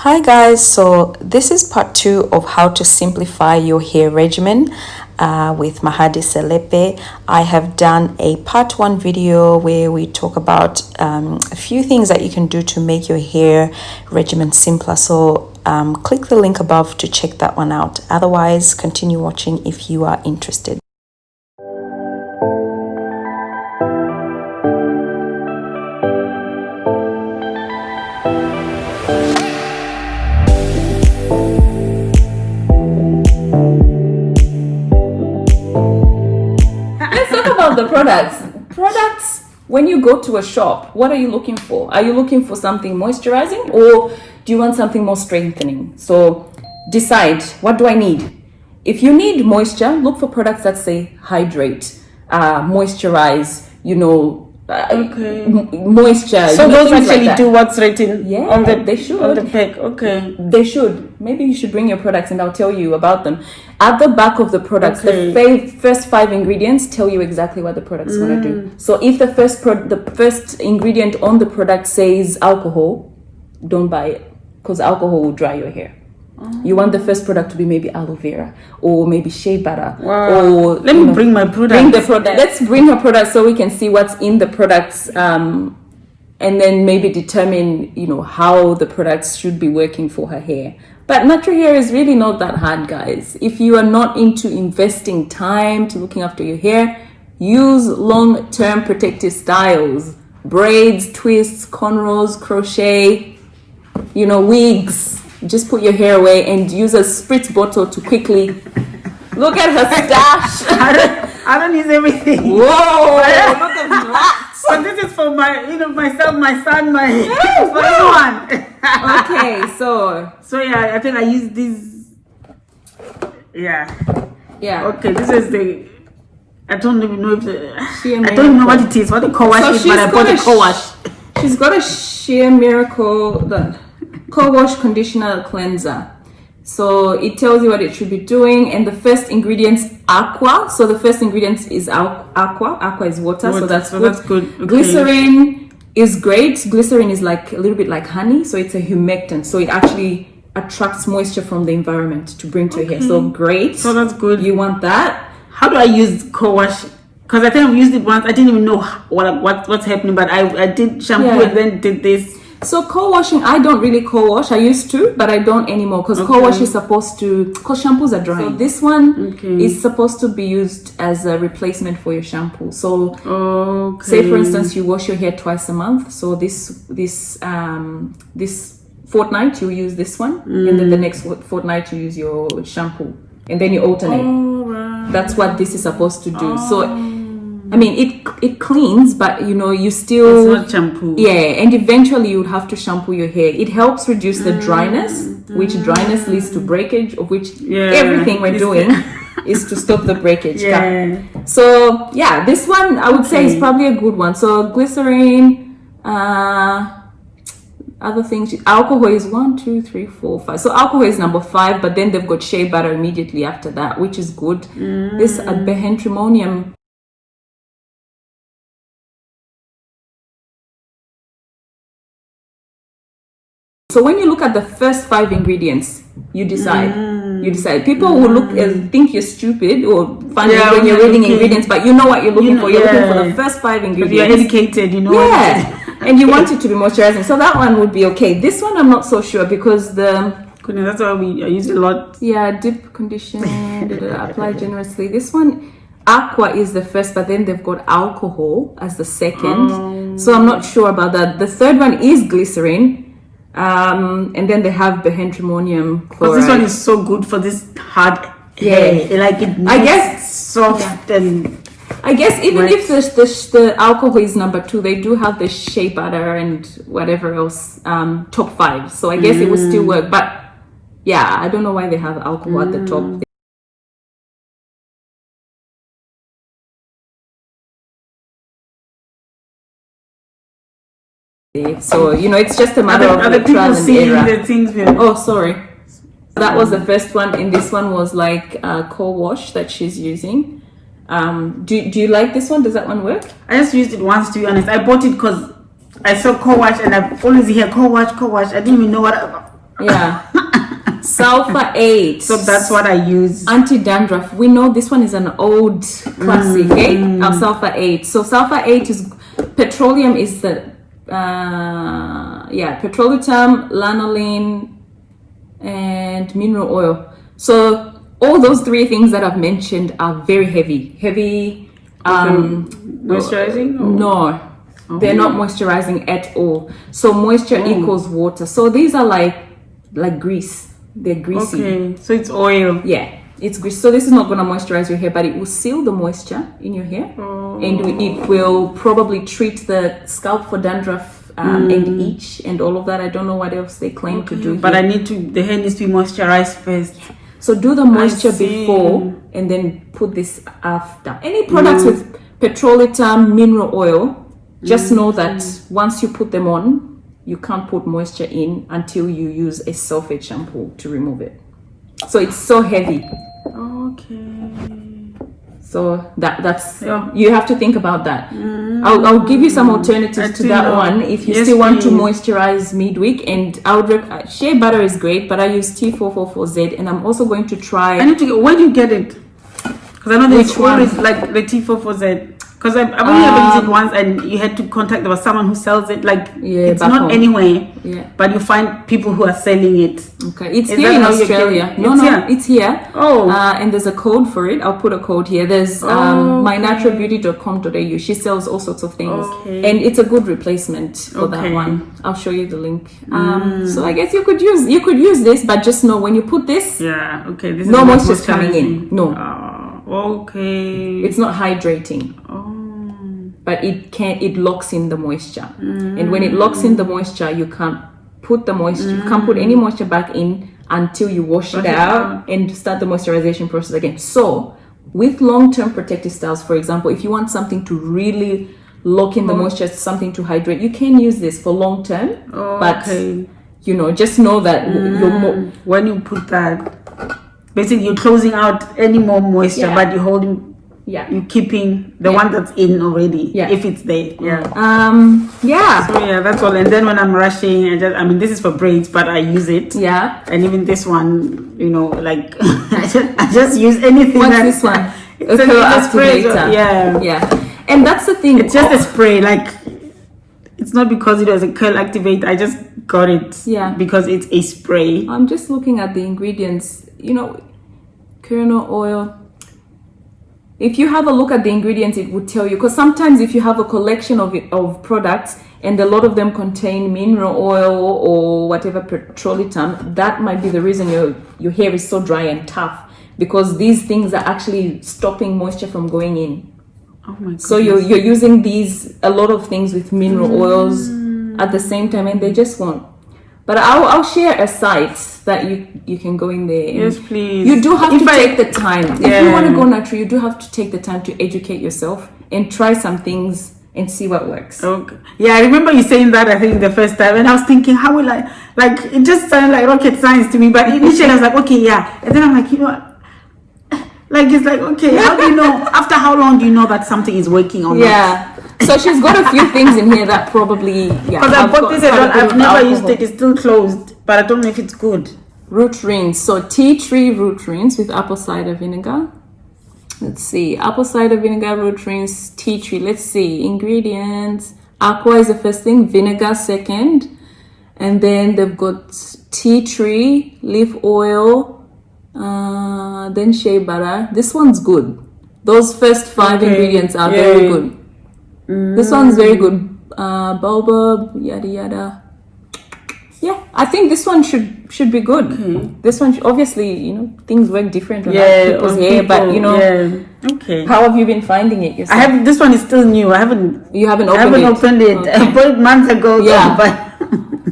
Hi guys, so this is part 2 of how to simplify your hair regimen with Mahadi Selepe. I have done a part 1 video where we talk about a few things that you can do to make your hair regimen simpler. So click the link above to check that one out. Otherwise, continue watching if you are interested. The products, when you go to a shop, what are you looking for? Are you looking for something moisturizing, or do you want something more strengthening? So decide, what do I need? If you need moisture, look for products that say hydrate, moisturize, moisture. So those actually do what's written on the they should. On the pack. Okay. They should. Maybe you should bring your products and I'll tell you about them. At the back of the products, the first 5 ingredients tell you exactly what the product's going to do. So if the first ingredient on the product says alcohol, don't buy it, because alcohol will dry your hair. You want the first product to be maybe aloe vera or maybe shea butter. Wow. Or let me bring my product. Bring the product. Let's bring her product so we can see what's in the products, and then maybe determine how the products should be working for her hair. But natural hair is really not that hard, guys. If you are not into investing time to looking after your hair, use long-term protective styles, braids, twists, cornrows, crochet, wigs. Just put your hair away and use a spritz bottle to quickly look at her stash. I don't use everything. Whoa! Look at that. So this is for my, myself, my son, for everyone. Okay, so yeah, I think I use this. Yeah. Okay, this is I don't even know if I don't know what it is. What the co-wash is, but I bought the co-wash. She's got a Sheer Miracle co-wash conditioner cleanser. So it tells you what it should be doing, and the first ingredient's aqua. So the first ingredient is aqua is water, so that's good. Okay. Glycerin is great. Glycerin is like a little bit like honey, so it's a humectant, so it actually attracts moisture from the environment to bring to your hair. So great. So that's good. You want that. How do I use co-wash? Because I think I've used it once. I didn't even know what's happening, but I did shampoo and then did this. So co-washing, I don't really co-wash. I used to, but I don't anymore, because co-wash is supposed to, because shampoos are drying. So this one is supposed to be used as a replacement for your shampoo. So say for instance you wash your hair twice a month. So this fortnight you use this one, and then the next fortnight you use your shampoo, and then you alternate. That's what this is supposed to do. So I mean, it cleans, but you still... It's not shampoo. Yeah, and eventually you would have to shampoo your hair. It helps reduce the dryness, which dryness leads to breakage, of which everything we're doing is to stop the breakage. Yeah. So, yeah, this one I would say is probably a good one. So, glycerin, other things, alcohol is 1, 2, 3, 4, 5. So, alcohol is number 5, but then they've got shea butter immediately after that, which is good. This behentrimonium. So when you look at the first 5 ingredients, you decide. People will think you're stupid or funny when you're reading ingredients, but you know what you're looking for. You're looking for the first 5 ingredients. You're educated, Yeah, and you want it to be moisturizing. So that one would be okay. This one I'm not so sure, because that's why I use a lot. Yeah, dip, condition, apply generously. This one, aqua is the first, but then they've got alcohol as the second. So I'm not sure about that. The third one is glycerin. And then they have behentrimonium chloride. But this one is so good for this hard hair. Like it makes soft and... I guess even if the alcohol is number 2, they do have the shea butter and whatever else, top 5. So I guess it would still work. But yeah, I don't know why they have alcohol at the top. So it's just a matter of the trial and error. Oh, sorry. That was the first one, and this one was like co-wash that she's using. Do you like this one? Does that one work? I just used it once, to be honest. I bought it because I saw co-wash, and I always hear co-wash. I didn't even know what Yeah. Sulfur 8. So that's what I use. Anti-dandruff. We know this one is an old classic, Our sulfur 8. So sulfur 8 is petroleum is the petroleum, lanolin, and mineral oil. So all those three things that I've mentioned are very heavy. Moisturizing? No. They're not moisturizing at all. So moisture equals water. So these are like grease. They're greasy. Okay, so it's oil. Yeah, it's grease. So this is not going to moisturize your hair, but it will seal the moisture in your hair, and it will probably treat the scalp for dandruff and itch and all of that. I don't know what else they claim to do. But the hair needs to be moisturized first. So do the moisture before and then put this after. Any products with petroleum, mineral oil, just know that once you put them on, you can't put moisture in until you use a sulfate shampoo to remove it. So it's so heavy. Okay. So that's you have to think about that. I'll give you some alternatives to that one if you still want to moisturize midweek. And I would shea butter is great, but I use T444Z, and I'm also going to try. I need to. Where do you get it? Because I know there's always like the T444Z. Because I've only ever used it once, and you had to contact. There was someone who sells it. It's not home. Anywhere. Yeah. But you find people who are selling it. Okay. It's here in Australia. It's here. Oh. And there's a code for it. I'll put a code here. There's mynaturalbeauty.com.au. She sells all sorts of things, and it's a good replacement for that one. I'll show you the link. So I guess you could use this, but just know when you put this. Yeah. Okay. This no moisture's coming in. No. Okay. It's not hydrating. But it locks in the moisture. And when it locks in the moisture, you can't put any moisture back in until you wash it out and start the moisturization process again. So with long-term protective styles, for example, if you want something to really lock in the moisture, something to hydrate, you can use this for long-term. But just know that when you put that, basically you're closing out any more moisture, but you're holding. Yeah, you're keeping the one that's in already. Yeah, if it's there. Yeah. So that's all. And then when I'm rushing, this is for braids, but I use it. Yeah. And even this one, I just use anything. What's this one? It's a activator. Yeah. And that's the thing. It's just a spray. It's not because it was a curl activator. I just got it. Yeah. Because it's a spray. I'm just looking at the ingredients. Kernel oil. If you have a look at the ingredients, it would tell you, because sometimes if you have a collection of products and a lot of them contain mineral oil or whatever petroleum, that might be the reason your hair is so dry and tough, because these things are actually stopping moisture from going in. Oh my goodness. So you're using a lot of things with mineral oils at the same time, and they just won't. But I'll share a site that you can go in there. Yes, please. You do have to take the time. If you want to go natural, you do have to take the time to educate yourself and try some things and see what works. Okay. Yeah, I remember you saying that, I think, the first time. And I was thinking, how will I... it just sounded like rocket science to me. But initially, I was like, okay, yeah. And then I'm like, it's like, okay, how do you know... After how long do you know that something is working or not? Yeah. So she's got a few things in here that probably... Because I bought this, I've never used it. It's still closed. But I don't know if it's good. Root rinse. So tea tree root rinse with apple cider vinegar. Let's see. Apple cider vinegar, root rinse, tea tree. Let's see. Ingredients. Aqua is the first thing. Vinegar second. And then they've got tea tree, leaf oil, then shea butter. This one's good. Those first 5 ingredients are very good. This one's very good. Baobab, yada yada. Yeah, I think this one should be good. Okay. This one, obviously, things work different on people's hair, but Okay. How have you been finding it yourself? I have. This one is still new. You haven't opened it. Okay. I bought it months ago. Yeah.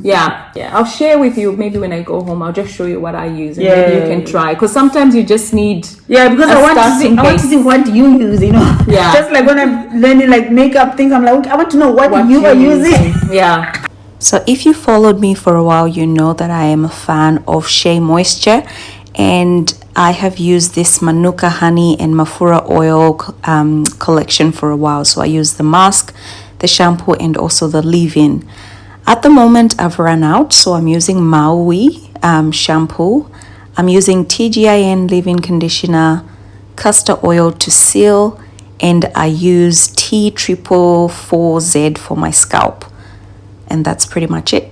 Yeah. I'll share with you maybe when I go home. I'll just show you what I use and maybe you can try. Because sometimes you just need. Yeah, because I want to see what you use. Yeah. Just like when I'm learning makeup things, I'm like, okay, I want to know what you are using. Yeah. So if you followed me for a while, you know that I am a fan of Shea Moisture, and I have used this Manuka honey and Mafura oil collection for a while. So I use the mask, the shampoo, and also the leave-in. At the moment, I've run out, so I'm using Maui shampoo. I'm using TGIN leave-in conditioner, castor oil to seal, and I use T444Z for my scalp. And that's pretty much it.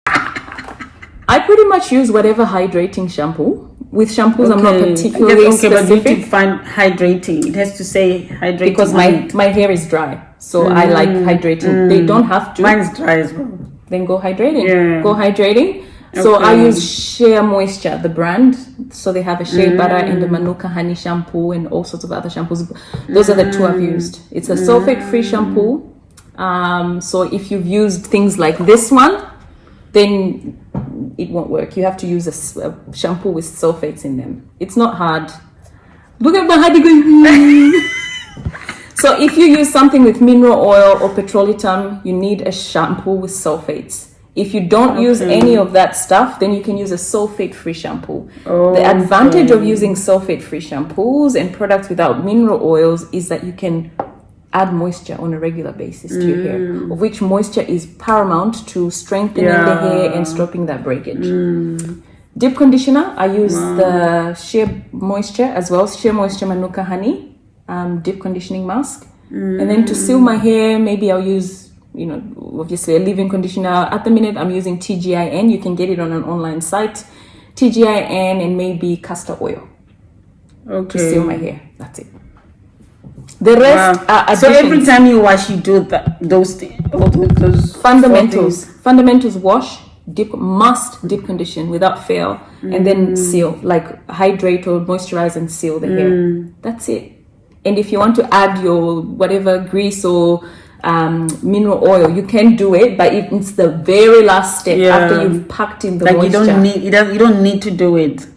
I pretty much use whatever hydrating shampoo. With shampoos, I'm not particularly specific. But you need to find hydrating. It has to say hydrating. Because my hair is dry. So I like hydrating. They don't have to. Mine's dry as well. Then go hydrating. Yeah. Go hydrating. So I use Shea Moisture, the brand. So they have a shea butter and the Manuka honey shampoo and all sorts of other shampoos. Those are the two I've used. It's a sulfate-free shampoo. So if you've used things like this one, then it won't work. You have to use a shampoo with sulfates in them. It's not hard. Look at my Hadi going. So if you use something with mineral oil or petrolatum, you need a shampoo with sulfates. If you don't use any of that stuff, then you can use a sulfate-free shampoo. The advantage of using sulfate-free shampoos and products without mineral oils is that you can add moisture on a regular basis to your hair, of which moisture is paramount to strengthening the hair and stopping that breakage. Deep conditioner, I use the Shea Moisture as well, Shea Moisture Manuka Honey deep conditioning mask. And then to seal my hair, maybe I'll use, obviously a leave-in conditioner. At the minute, I'm using TGIN. You can get it on an online site. TGIN and maybe castor oil to seal my hair. That's it. The rest are additions. So every time you wash, you do those things. Those fundamentals. Fundamentals: wash, must deep condition without fail, and then seal, like hydrate or moisturize and seal the hair. That's it. And if you want to add your whatever grease or mineral oil, you can do it, but it's the very last step after you've packed in the moisture. You don't need to do it.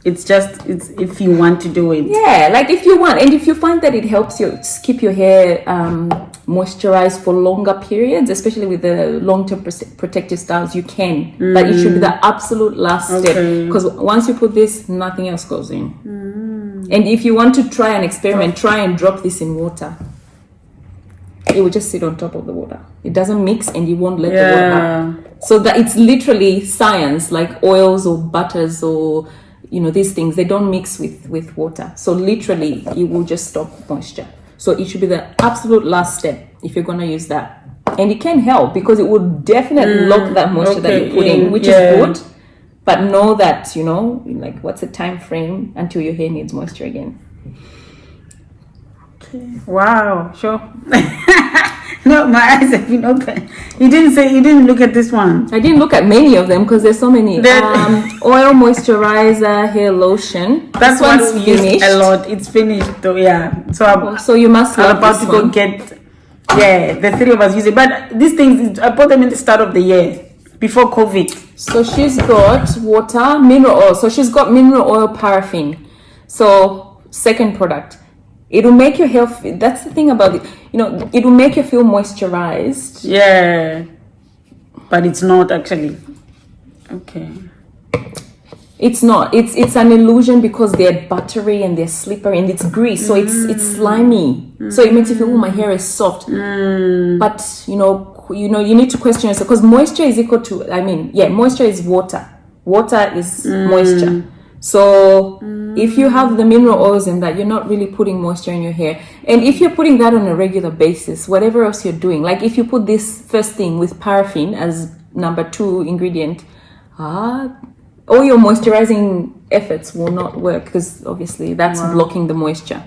It's if you want to do it. Yeah, like if you want, and if you find that it helps you keep your hair moisturized for longer periods, especially with the long-term protective styles, you can. But it should be the absolute last step, because once you put this, nothing else goes in. And if you want to try an experiment, try and drop this in water. It will just sit on top of the water. It doesn't mix, and you won't let the water out. So that it's literally science, like oils or butters or these things, they don't mix with water. So literally, it will just stop moisture. So it should be the absolute last step if you're going to use that. And it can help because it will definitely lock that moisture that you put in, which is good. But know that, like what's the time frame until your hair needs moisture again. Wow, sure. No, my eyes have been open. You didn't look at this one. I didn't look at many of them because there's so many. Oil moisturizer, hair lotion. That's one's finished a lot. It's finished though, yeah. So you must love about to go get. Yeah, the three of us use it. But these things, I bought them in the start of the year before COVID. So she's got water, mineral oil. So she's got mineral oil, paraffin. So second product. It will make your hair, that's the thing about it, it will make you feel moisturized. Yeah. But it's not actually. Okay. It's not. It's an illusion because they're buttery and they're slippery and it's grease. So it's slimy. So it makes you feel, my hair is soft. But, you need to question yourself because moisture is equal to, moisture is water. Water is moisture. So if you have the mineral oils in that, you're not really putting moisture in your hair. And if you're putting that on a regular basis, whatever else you're doing, like if you put this first thing with paraffin as number 2 ingredient, all your moisturizing efforts will not work because obviously that's blocking the moisture.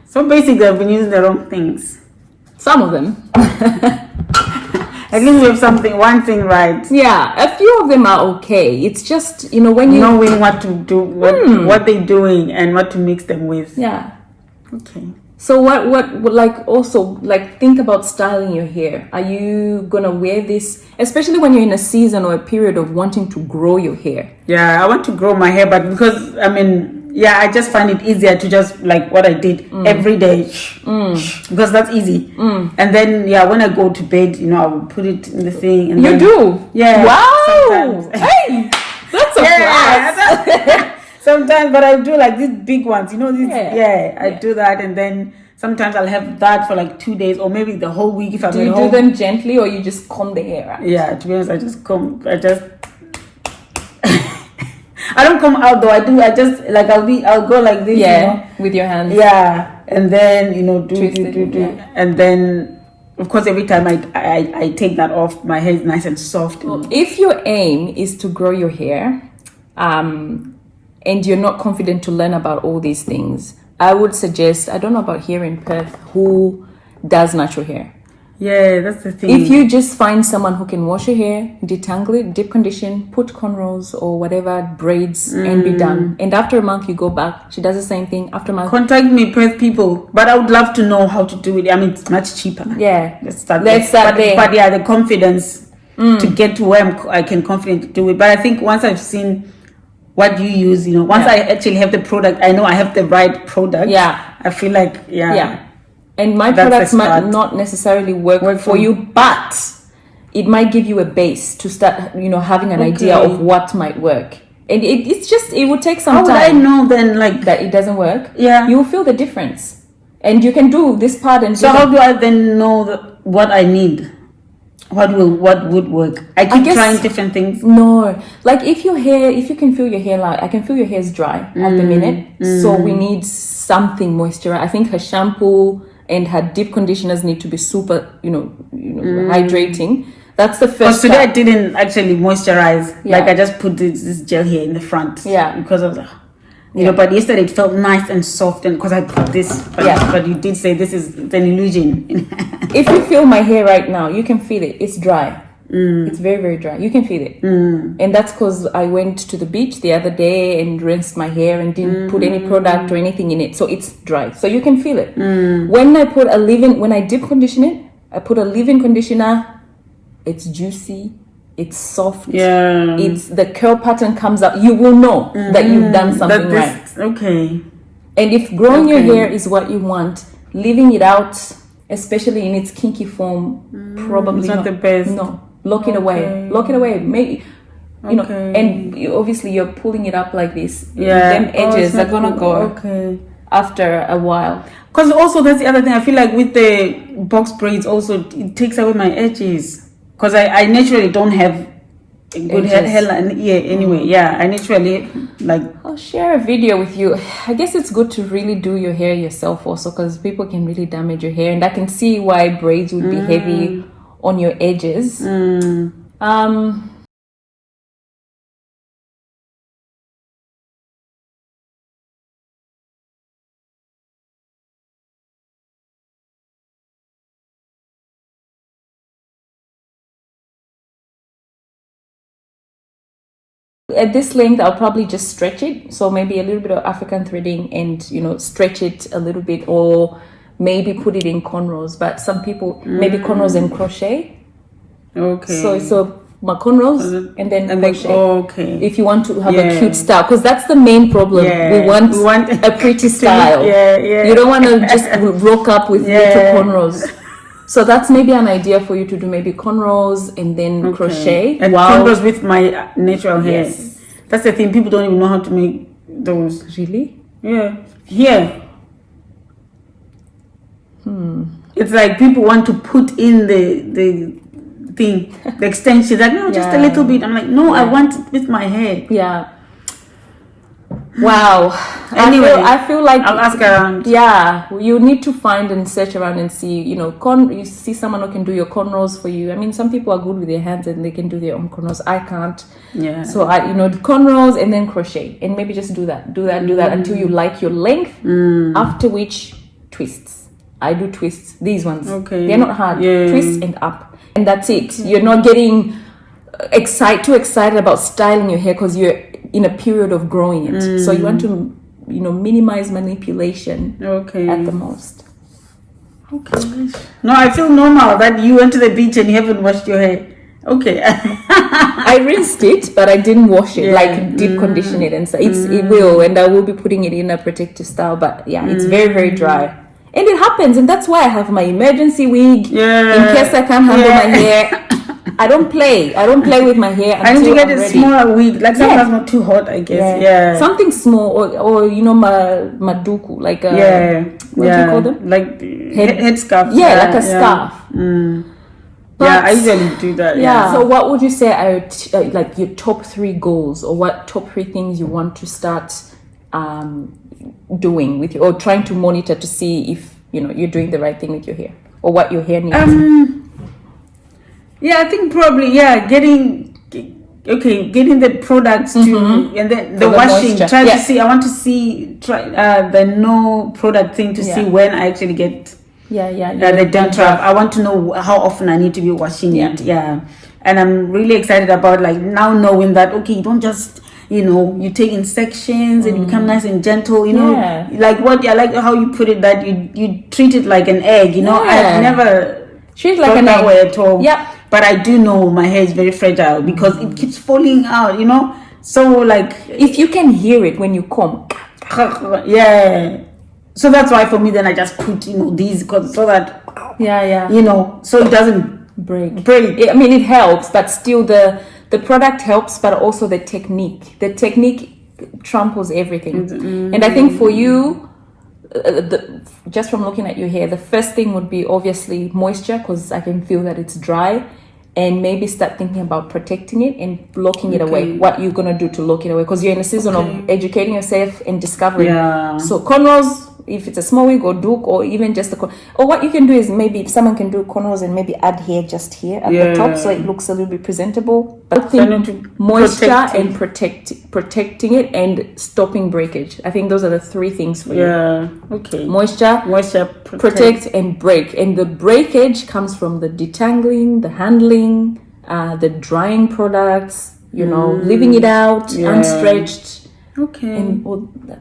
So basically I've been using the wrong things. Some of them. At least we have one thing right. Yeah, a few of them are okay. It's just, when you knowing what to do, what they're doing and what to mix them with. Yeah. Okay. So think about styling your hair. Are you going to wear this, especially when you're in a season or a period of wanting to grow your hair? Yeah, I want to grow my hair, but because, I just find it easier to just like what I did every day because that's easy. And then when I go to bed, I will put it in the thing. And you do? Yeah. Wow. Sometimes. Hey, that's a class. Sometimes, but I do like these big ones. I do that, and then sometimes I'll have that for like 2 days or maybe the whole week if I'm at home. Do you do them gently or you just comb the hair out? Yeah, to be honest, I just I don't come out though. I just like I'll go like this. With your hands. Yeah, and then do, and then. Of course, every time I take that off, my hair is nice and soft. If your aim is to grow your hair, and you're not confident to learn about all these things, I would suggest, I don't know about here in Perth, who does natural hair. Yeah, that's the thing. If you just find someone who can wash your hair, detangle it, deep condition, put cornrows or whatever, braids, and be done. And after a month, you go back. She does the same thing. After a month. Contact me, Perth people. But I would love to know how to do it. I mean, it's much cheaper. Yeah. Let's start there. But yeah, the confidence to get to where I can confidently do it. But I think once I've seen what you use, once I actually have the product, I know I have the right product. Yeah. I feel like, yeah. And my products might not necessarily work for you, but it might give you a base to start, having an idea of what might work. And it would take some time. How would I know then, that it doesn't work? Yeah. You'll feel the difference. And you can do this part and so how do I then know what I need? What would work? I keep trying different things. No, like if you can feel your hair, I can feel your hair is dry at the minute. So we need something moisturized. I think her shampoo and her deep conditioners need to be super, hydrating. That's the first. Today I didn't actually moisturize. Like I just put this gel here in the front. Yeah. Because of but yesterday it felt nice and soft, and because I put this. But you did say this is an illusion. If you feel my hair right now, you can feel it. It's dry. It's very, very dry. You can feel it. And that's because I went to the beach the other day and rinsed my hair and didn't put any product or anything in it. So it's dry. So you can feel it. When I deep condition it, I put a leave-in conditioner. It's juicy. It's soft. Yeah. It's the curl pattern comes out. You will know that you've done something right. Okay. And if growing your hair is what you want, leaving it out, especially in its kinky form, probably it's not the best. No. Lock it away. Maybe, and obviously you're pulling it up like this. Yeah. Them edges are gonna go after a while. Because also that's the other thing. I feel like with the box braids also, it takes away my edges. Because I naturally don't have a good hairline. Yeah, anyway. Yeah, I naturally I'll share a video with you. I guess it's good to really do your hair yourself also, because people can really damage your hair. And I can see why braids would be heavy on your edges. At this length, I'll probably just stretch it. So maybe a little bit of African threading and, stretch it a little bit, or maybe put it in cornrows. But some people, maybe cornrows and crochet. Okay. So my cornrows and then crochet. Okay. If you want to have a cute style, because that's the main problem. Yeah. We want a pretty style. You don't want to just rock up with little cornrows. So that's maybe an idea for you to do, maybe cornrows and then crochet. And cornrows with my natural hair. Yes. That's the thing. People don't even know how to make those. Really? Yeah. Here. It's like people want to put in the thing, the extension. Like, no, just a little bit. I'm like, no, I want it with my hair. Yeah. Wow. Anyway, I feel like I'll ask around. Yeah, you need to find and search around and see, you see someone who can do your cornrows for you. I mean, some people are good with their hands and they can do their own cornrows. I can't. Yeah. So cornrows and then crochet, and maybe just do that until you like your length. After which, twists. I do twists. These ones. Okay. They're not hard. Yeah. Twist and up, and that's it. You're not getting too excited about styling your hair because you're in a period of growing it. So you want to minimize manipulation at the most. Okay. No, I feel normal that you went to the beach and you haven't washed your hair. Okay. I rinsed it, but I didn't wash it, like deep condition it, and so it will, and I will be putting it in a protective style. But it's very, very dry, and it happens, and that's why I have my emergency wig in case I can't handle my hair. I don't play with my hair. I need to get a smaller wig, like something that's not too hot, I guess. Yeah. Something small, or maduku, like what do you call them? Like head scarf. Yeah, like a scarf. Yeah, I usually do that. Yeah. So what would you say are like your top 3 goals, or what top 3 things you want to start doing with you, or trying to monitor to see if you're doing the right thing with your hair, or what your hair needs? I think probably getting the products to and then the washing. Try to see. I want to try the no product thing to see when I actually get the dandruff. I want to know how often I need to be washing it. Yeah, and I'm really excited about like now knowing that you don't just you take in sections and you become nice and gentle. Like I like how you put it, that you treat it like an egg. I've never treat it like an that egg. way at all. Yeah. But I do know my hair is very fragile because it keeps falling out, So like, if you can hear it when you comb, So that's why for me, then I just put these so that so it doesn't break. I mean, it helps, but still the product helps, but also the technique. The technique tramples everything. And I think for you, just from looking at your hair, the first thing would be obviously moisture, because I can feel that it's dry, and maybe start thinking about protecting it and locking it away. What you're gonna do to lock it away, because you're in a season of educating yourself and discovering. So cornrows, if it's a small wig or duke, or even just or what you can do is maybe if someone can do cornrows and maybe add hair just here at the top, so it looks a little bit presentable. I think moisture and protecting it and stopping breakage. I think those are the 3 things for you. Moisture, protect and break. And the breakage comes from the detangling, the handling, the drying products, leaving it out unstretched. And all that,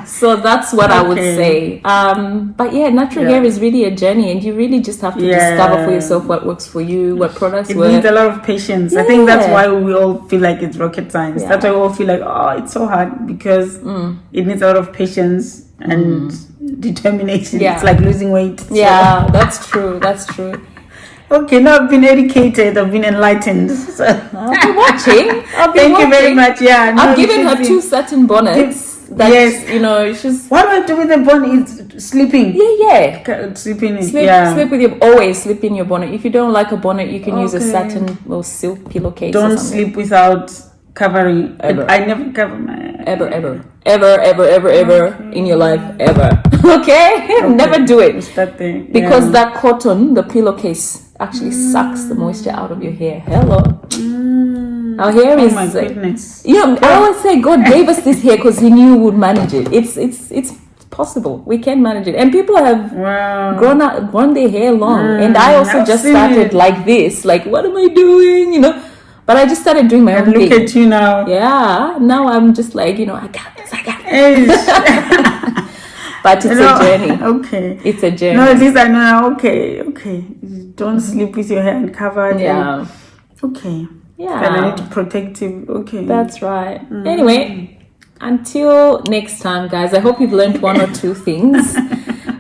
so that's what I would say. But natural hair is really a journey, and you really just have to discover for yourself what works for you, what products work. It needs a lot of patience. I think that's why we all feel like it's rocket science. That's why we all feel like, it's so hard, because it needs a lot of patience and determination. It's like losing weight. That's true. Okay, now I've been educated, I've been enlightened. So. I'll be watching. Thank you very much. I've given her 2 satin bonnets. She's. What do I do with the bonnet? Is sleeping? Sleeping. Sleep with your. Always sleep in your bonnet. If you don't like a bonnet, you can use a satin or silk pillowcase. Don't sleep without covering. Ever. I never cover my. Ever in your life, ever. Okay? Never do it. That thing. Because that cotton, the pillowcase, actually sucks the moisture out of your hair. Hello. Our hair is. Oh my goodness. I always say God gave us this hair because He knew we would manage it. It's possible. We can manage it, and people have grown their hair long. And I also just started like this. Like, what am I doing? But I just started doing my own thing. Look at you now. Yeah. Now I'm just like, I got this. But it's a journey. Okay. It's a journey. No, at least I know. Okay. Don't sleep with your hair uncovered. Yeah. Okay. Yeah. And I need to protect you. Okay. That's right. Anyway, until next time, guys, I hope you've learned 1 or 2 things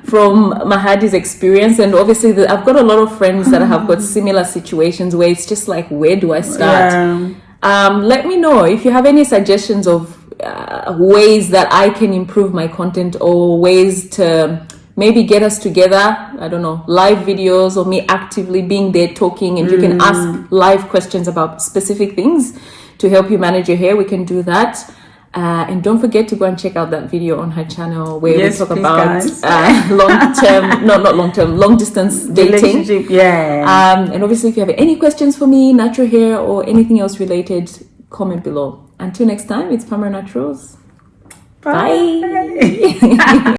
from Mahadi's experience. And obviously I've got a lot of friends that have got similar situations where it's just like, where do I start? Let me know if you have any suggestions of ways that I can improve my content, or ways to maybe get us together. I don't know, live videos, or me actively being there talking, and you can ask live questions about specific things to help you manage your hair. We can do that. And don't forget to go and check out that video on her channel where we talk about long distance dating. And obviously, if you have any questions for me, natural hair, or anything else related, comment below. Until next time, it's Pamela Naturals. Bye.